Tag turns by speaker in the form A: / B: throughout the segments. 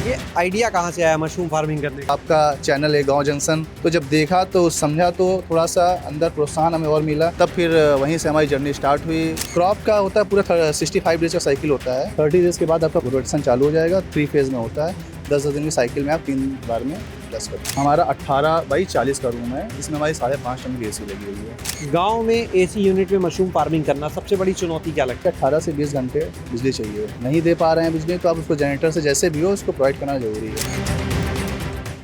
A: ये आइडिया कहाँ से आया मशरूम फार्मिंग करने का?
B: आपका चैनल है गांव जंक्शन, तो जब देखा तो समझा तो थोड़ा सा अंदर प्रोत्साहन हमें और मिला, तब फिर वहीं से हमारी जर्नी स्टार्ट हुई। क्रॉप का होता है पूरा 65 डेज का साइकिल होता है। 30 डेज के बाद आपका प्रोडक्शन चालू हो जाएगा। 3 फेज में होता है। 10 दिन की साइकिल में आप 3 बार में प्लस करते हैं। हमारा 18 बाई 40 का रूम है, जिसमें हमारी 5.5 टन की AC लगी हुई है।
A: गांव में AC यूनिट में मशरूम फार्मिंग करना सबसे बड़ी चुनौती क्या लगता है?
B: 18 से 20 घंटे बिजली चाहिए। नहीं दे पा रहे हैं बिजली, तो आप उसको जनरेटर से जैसे भी हो उसको प्रोवाइड करना जरूरी है।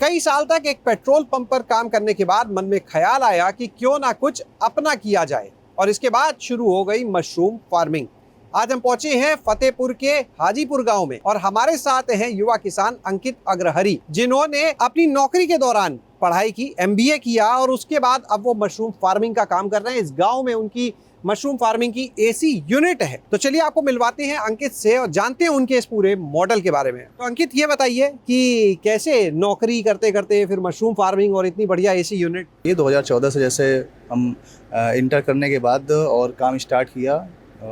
A: कई साल तक एक पेट्रोल पंप पर काम करने के बाद मन में ख्याल आया कि क्यों ना कुछ अपना किया जाए, और इसके बाद शुरू हो गई मशरूम फार्मिंग। आज हम पहुंचे हैं फतेहपुर के हाजीपुर गांव में, और हमारे साथ हैं युवा किसान अंकित अग्रहरी, जिन्होंने अपनी नौकरी के दौरान पढ़ाई की, MBA किया, और उसके बाद अब वो मशरूम फार्मिंग का काम कर रहे हैं। इस गांव में उनकी मशरूम फार्मिंग की AC यूनिट है। तो चलिए आपको मिलवाते हैं अंकित से और जानते हैं उनके इस पूरे मॉडल के बारे में। तो अंकित, ये बताइए कि कैसे नौकरी करते करते फिर मशरूम फार्मिंग और इतनी बढ़िया AC यूनिट?
B: ये 2014 से जैसे हम इंटर करने के बाद और काम स्टार्ट किया,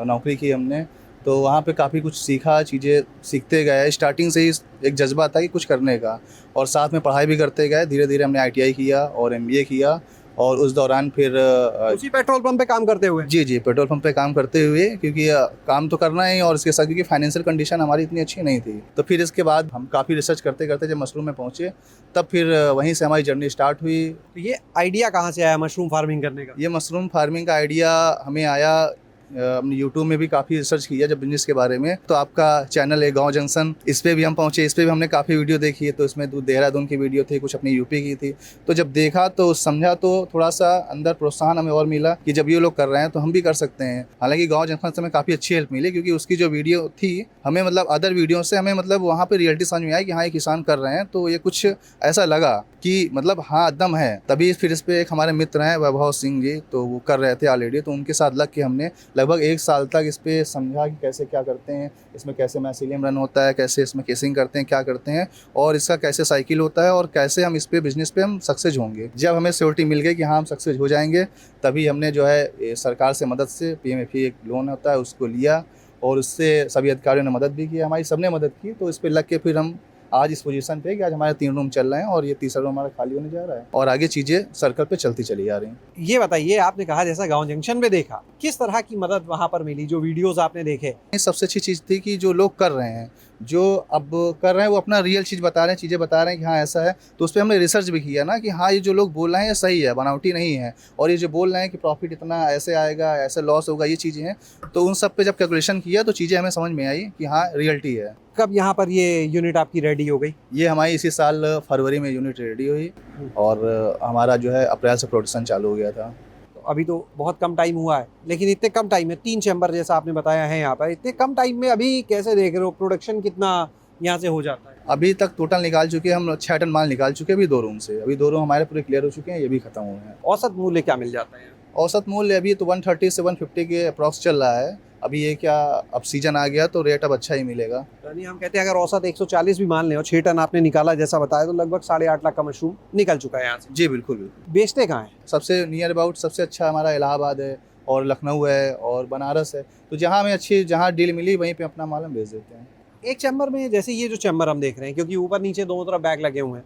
B: नौकरी की हमने, तो वहाँ पे काफ़ी कुछ सीखा, चीज़ें सीखते गए। स्टार्टिंग से ही एक जज्बा था कि कुछ करने का, और साथ में पढ़ाई भी करते गए। धीरे धीरे हमने ITI किया और MBA किया, और उस दौरान फिर
A: उसी पेट्रोल पंप पे काम करते हुए?
B: जी पेट्रोल पंप पे काम करते हुए, क्योंकि काम तो करना है, और इसके साथ क्योंकि फाइनेंशियल कंडीशन हमारी इतनी अच्छी नहीं थी। तो फिर इसके बाद हम काफ़ी रिसर्च करते करते जब मशरूम में पहुँचे, तब फिर वहीं से हमारी जर्नी स्टार्ट हुई।
A: तो ये आइडिया कहाँ से आया मशरूम फार्मिंग करने का?
B: ये मशरूम फार्मिंग का आइडिया हमें आया, हमने यूट्यूब में भी काफ़ी रिसर्च किया जब बिजनेस के बारे में। तो आपका चैनल है गांव जंक्शन, इस पर भी हम पहुंचे। इस पर भी हमने काफ़ी वीडियो देखी है, तो इसमें देहरादून की वीडियो थी, कुछ अपनी यूपी की थी। तो जब देखा तो समझा तो थोड़ा सा अंदर प्रोत्साहन हमें और मिला कि जब ये लोग कर रहे हैं तो हम भी कर सकते हैं। हालांकि गाँव जंक्शन से हमें काफ़ी अच्छी हेल्प मिली, क्योंकि उसकी जो वीडियो थी हमें मतलब अदर वीडियो से हमें मतलब वहाँ पर रियलिटी समझ में आई कि हाँ ये किसान कर रहे हैं। तो ये कुछ ऐसा लगा कि मतलब हाँ दम है। तभी फिर इस पर एक हमारे मित्र हैं वैभव सिंह जी, तो वो कर रहे थे ऑलरेडी, तो उनके साथ लग के हमने लगभग 1 साल तक इस पे समझा कि कैसे क्या करते हैं, इसमें कैसे माइसीलियम रन होता है, कैसे इसमें केसिंग करते हैं, क्या करते हैं, और इसका कैसे साइकिल होता है, और कैसे हम इस पे बिजनेस पे हम सक्सेस होंगे। जब हमें श्योरिटी मिल गई कि हाँ हम सक्सेस हो जाएंगे, तभी हमने जो है सरकार से मदद से PMFE एक लोन होता है उसको लिया, और उससे सभी अधिकारियों ने मदद भी की, हमारी सबने मदद की। तो इस पर लग के फिर हम आज इस पोजीशन पे कि आज हमारे 3 रूम चल रहे हैं, और ये तीसरा रूम हमारा खाली होने जा रहा है, और आगे चीज़ें सर्कल पे चलती चली आ रही हैं।
A: ये बताइए, आपने कहा जैसा गांव जंक्शन में देखा, किस तरह की मदद वहां पर मिली? जो वीडियोस आपने देखे,
B: सबसे अच्छी चीज़ थी कि जो लोग कर रहे हैं, जो अब कर रहे हैं, वो अपना रियल चीज़ बता रहे हैं, चीज़ें बता रहे हैं कि हाँ ऐसा है। तो उस पर हमने रिसर्च भी किया ना कि हाँ ये जो लोग बोल रहे हैं ये सही है, बनावटी नहीं है, और ये जो बोल रहे हैं कि प्रॉफिट इतना ऐसे आएगा, ऐसे लॉस होगा, ये चीज़ें हैं। तो उन सब पे जब कैलकुलेशन किया तो चीज़ें हमें समझ में आई कि हाँ रियलिटी है।
A: कब यहाँ पर ये यूनिट आपकी रेडी हो गई?
B: ये हमारी इसी साल फरवरी में यूनिट रेडी हुई, और हमारा जो है अप्रैल से प्रोडक्शन चालू हो गया था।
A: तो अभी तो बहुत कम टाइम हुआ है, लेकिन इतने कम टाइम में 3 चैम्बर जैसा आपने बताया है यहाँ पर, इतने कम टाइम में अभी कैसे देख रहे हो प्रोडक्शन कितना यहाँ से हो जाता है?
B: अभी तक टोटल निकाल चुके हैं हम 6 टन माल निकाल चुके हैं अभी 2 रूम से। अभी 2 रूम हमारे पूरे क्लियर हो चुके हैं, ये भी खत्म हुए हैं।
A: औसत मूल्य क्या मिल जाता है?
B: औसत मूल्य अभी तो 130 से 150 के अप्रॉक्स चल रहा है। अभी ये क्या, अब सीजन आ गया तो रेट अब अच्छा ही मिलेगा।
A: यानी हम कहते हैं अगर औसत 140 भी मान लें और 6 टन आपने निकाला जैसा बताया, तो लगभग 8.5 लाख का मशरूम निकल चुका है यहाँ से।
B: जी बिल्कुल बिल्कुल।
A: बेचते कहाँ हैं?
B: सबसे नियर अबाउट सबसे अच्छा हमारा इलाहाबाद है, और लखनऊ है, और बनारस है। तो जहाँ हमें अच्छी जहाँ डील मिली वहीं पे अपना माल हम भेज देते हैं।
A: एक चैम्बर में, जैसे ये जो चैम्बर हम देख रहे हैं, क्योंकि ऊपर नीचे दोनों तरफ बैग लगे हुए हैं,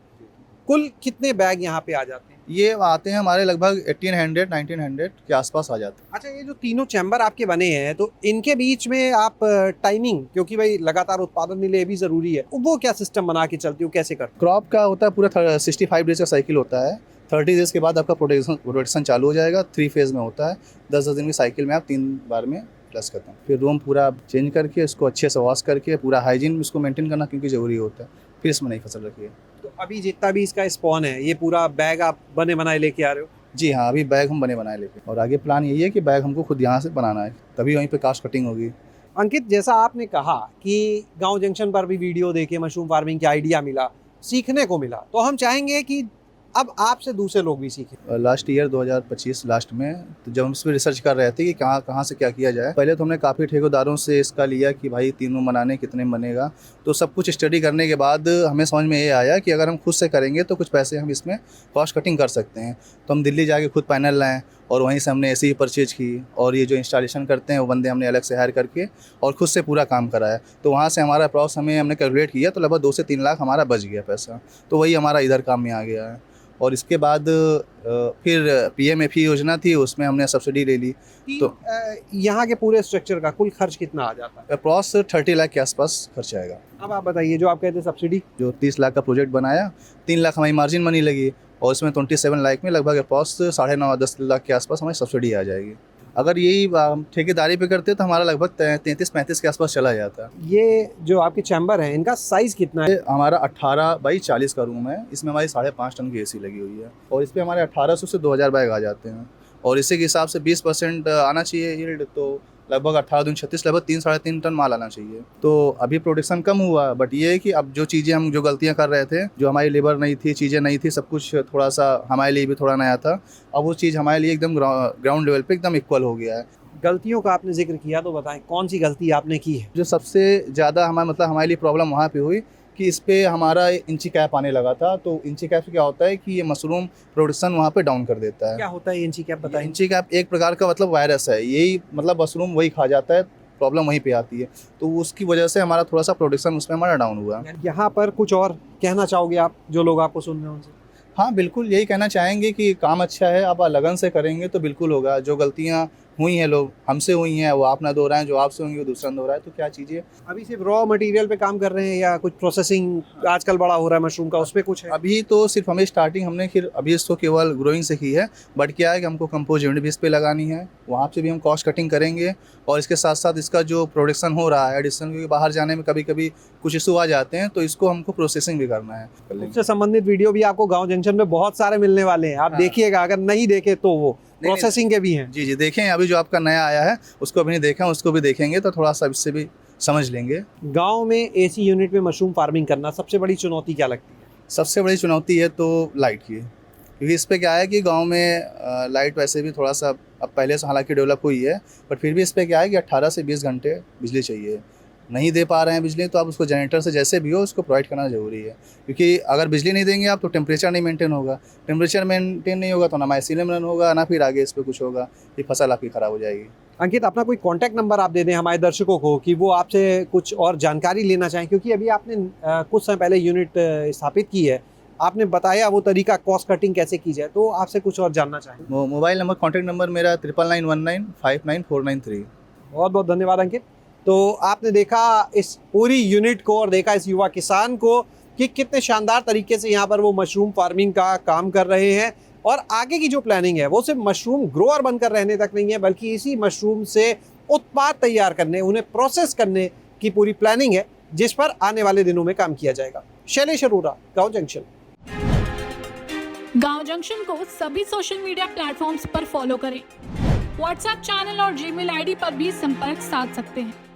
A: कुल कितने बैग यहाँ पे आ जाते हैं?
B: ये आते हैं हमारे लगभग 1800-1900 के आसपास आ जाते हैं।
A: अच्छा, ये जो तीनों चैम्बर आपके बने हैं, तो इनके बीच में आप टाइमिंग, क्योंकि भाई लगातार उत्पादन मिले ये भी जरूरी है, वो क्या सिस्टम बना के चलती हो, कैसे करते?
B: क्रॉप का होता है पूरा 65 डेज का साइकिल होता है। 30 डेज के बाद आपका प्रोडक्शन चालू हो जाएगा। 3 फेज में होता है। 10 दिन की साइकिल में आप 3 बार में प्लस करते हैं। फिर रूम पूरा चेंज करके इसको अच्छे से वॉश करके पूरा हाइजीन इसको मेंटेन करना क्योंकि ज़रूरी होता है। फिर इसमें नई फसल रखी है।
A: तो अभी जितना भी इसका स्पॉन है, ये पूरा बैग आप बने बनाए लेके आ रहे हो?
B: जी हाँ, अभी बैग हम बने बनाए लेके, और आगे प्लान यही है कि बैग हमको खुद यहाँ से बनाना है, तभी वहीं पे कास्ट कटिंग होगी।
A: अंकित, जैसा आपने कहा कि गांव जंक्शन पर भी वीडियो देखे मशरूम फार्मिंग की आइडिया मिला, सीखने को मिला, तो हम चाहेंगे कि अब आपसे दूसरे लोग भी सीखें।
B: लास्ट ईयर 2025 लास्ट में, तो जब हम इस पर रिसर्च कर रहे थे कि कहाँ से क्या किया जाए, पहले तो हमने काफ़ी ठेकेदारों से इसका लिया कि भाई 3 रूम बनाने कितने में बनेगा। तो सब कुछ स्टडी करने के बाद हमें समझ में ये आया कि अगर हम खुद से करेंगे तो कुछ पैसे हम इसमें कॉस्ट कटिंग कर सकते हैं। तो हम दिल्ली जाके खुद पैनल लाएँ, और वहीं से हमने ऐसे ही परचेज की, और ये जो इंस्टॉलेशन करते हैं वो बंदे हमने अलग से हायर करके और खुद से पूरा काम कराया। तो वहाँ से हमारा अप्रॉक्स हमने कैलकुलेट किया तो लगभग 2 से 3 लाख हमारा बच गया पैसा, तो वही हमारा इधर काम में आ गया है। और इसके बाद फिर PMFE योजना थी, उसमें हमने सब्सिडी ले ली। तो
A: यहाँ के पूरे स्ट्रक्चर का कुल खर्च कितना आ जाता है?
B: अप्रॉक्स 30 लाख के आसपास खर्च आएगा।
A: अब आप बताइए, जो आप कहते हैं सब्सिडी,
B: जो 30 लाख का प्रोजेक्ट बनाया, 3 लाख हमारी मार्जिन मनी लगी, और इसमें 27 लाख में लगभग अप्रॉक्स 9.5-10 लाख के आसपास हमारी सब्सिडी आ जाएगी। अगर यही ठेकेदारी पे करते तो हमारा लगभग 33-35 के आसपास चला जाता।
A: ये जो आपके चैम्बर हैं, इनका साइज़ कितना है?
B: हमारा 18 बाई 40 का रूम है, इसमें हमारी 5.5 टन की AC लगी हुई है, और इस पर हमारे 1800 से 2000 बैग आ जाते हैं, और इसी के हिसाब से 20% आना चाहिए यील्ड, तो लगभग 18 दूनी 36, लगभग 3-3.5 टन माल आना चाहिए। तो अभी प्रोडक्शन कम हुआ, बट ये है कि अब जो चीज़ें हम जो गलतियां कर रहे थे, जो हमारी लेबर नहीं थी, चीज़ें नहीं थी, सब कुछ थोड़ा सा हमारे लिए भी थोड़ा नया था, अब वो चीज़ हमारे लिए एकदम ग्राउंड लेवल पे एकदम इक्वल हो गया है।
A: गलतियों का आपने जिक्र किया, तो बताएं कौन सी गलती आपने की है?
B: जो सबसे ज़्यादा हमारे लिए प्रॉब्लम वहाँ पे हुई कि इस पे हमारा इंची कैप आने लगा था। तो इंची कैप से क्या होता है कि ये मशरूम प्रोडक्शन वहाँ पे डाउन कर देता है।
A: क्या होता है इंची कैप, बताएं।
B: इंची कैप एक प्रकार का मतलब वायरस है, यही मतलब मशरूम वही खा जाता है, प्रॉब्लम वहीं पे आती है, तो उसकी वजह से हमारा थोड़ा सा प्रोडक्शन उसमें हमारा डाउन हुआ।
A: यहाँ पर कुछ और कहना चाहोगे आप, जो लोग आपको सुन रहे हैं उनसे?
B: हाँ बिल्कुल, यही कहना चाहेंगे कि काम अच्छा है, आप लगन से करेंगे तो बिल्कुल होगा। जो गलतियाँ हुई हैं, लोग हमसे हुई हैं, वो आप ना दोहराएं, जो आपसे होंगी वो दूसरा दोहराए, तो क्या चीज़ें।
A: अभी सिर्फ रॉ मटेरियल पे काम कर रहे हैं या कुछ प्रोसेसिंग आजकल बड़ा हो रहा है मशरूम का, उस पे कुछ है?
B: अभी तो सिर्फ हमें स्टार्टिंग हमने फिर अभी इसको केवल ग्रोइंग से की है, बट क्या है कि हमको कंपोज यूनिट भी इस पे लगानी है, वहाँ से भी हम कॉस्ट कटिंग करेंगे, और इसके साथ साथ इसका जो प्रोडक्शन हो रहा है एडिशनल, क्योंकि बाहर जाने में कभी कभी कुछ इशू आ जाते हैं, तो इसको हमको प्रोसेसिंग भी करना है।
A: उससे संबंधित वीडियो भी आपको गाँव जंक्शन में बहुत सारे मिलने वाले हैं, आप देखिएगा, अगर नहीं देखे तो वो प्रोसेसिंग के भी हैं।
B: जी देखें, अभी जो आपका नया आया है उसको अभी नहीं देखा, उसको भी देखेंगे तो थोड़ा सा इससे भी समझ लेंगे।
A: गांव में AC यूनिट में मशरूम फार्मिंग करना सबसे बड़ी चुनौती क्या लगती है?
B: सबसे बड़ी चुनौती है तो लाइट की, क्योंकि इस पे क्या है कि गांव में लाइट वैसे भी थोड़ा सा अब पहले से हालांकि डेवलप हुई है, बट फिर भी इस पे क्या है कि 18 से 20 घंटे बिजली चाहिए। नहीं दे पा रहे हैं बिजली, तो आप उसको जनरेटर से जैसे भी हो उसको प्रोवाइड करना ज़रूरी है, क्योंकि अगर बिजली नहीं देंगे आप तो टेम्परेचर नहीं मेंटेन होगा, टेम्परेचर मेंटेन नहीं होगा तो ना माइसीलियम रन होगा, ना फिर आगे इस पर कुछ होगा, ये फसल आपकी ख़राब हो जाएगी।
A: अंकित, अपना कोई कॉन्टैक्ट नंबर आप दे दें हमारे दर्शकों को कि वो आपसे कुछ और जानकारी लेना चाहें, क्योंकि अभी आपने कुछ समय पहले यूनिट स्थापित की है, आपने बताया वो तरीका कॉस्ट कटिंग कैसे की जाए, तो आपसे कुछ और जानना चाहें।
B: मोबाइल नंबर कॉन्टैक्ट नंबर मेरा 9919599493।
A: बहुत बहुत धन्यवाद अंकित। तो आपने देखा इस पूरी यूनिट को और देखा इस युवा किसान को कि कितने शानदार तरीके से यहाँ पर वो मशरूम फार्मिंग का काम कर रहे हैं, और आगे की जो प्लानिंग है वो सिर्फ मशरूम ग्रोअर बनकर रहने तक नहीं है, बल्कि इसी मशरूम से उत्पाद तैयार करने, उन्हें प्रोसेस करने की पूरी प्लानिंग है, जिस पर आने वाले दिनों में काम किया जाएगा। शैलेश अरोड़ा, गाँव जंक्शन।
C: गाँव जंक्शन को सभी सोशल मीडिया प्लेटफॉर्म्स पर फॉलो करें। व्हाट्सएप चैनल और जीमेल आईडी पर भी संपर्क साध सकते हैं।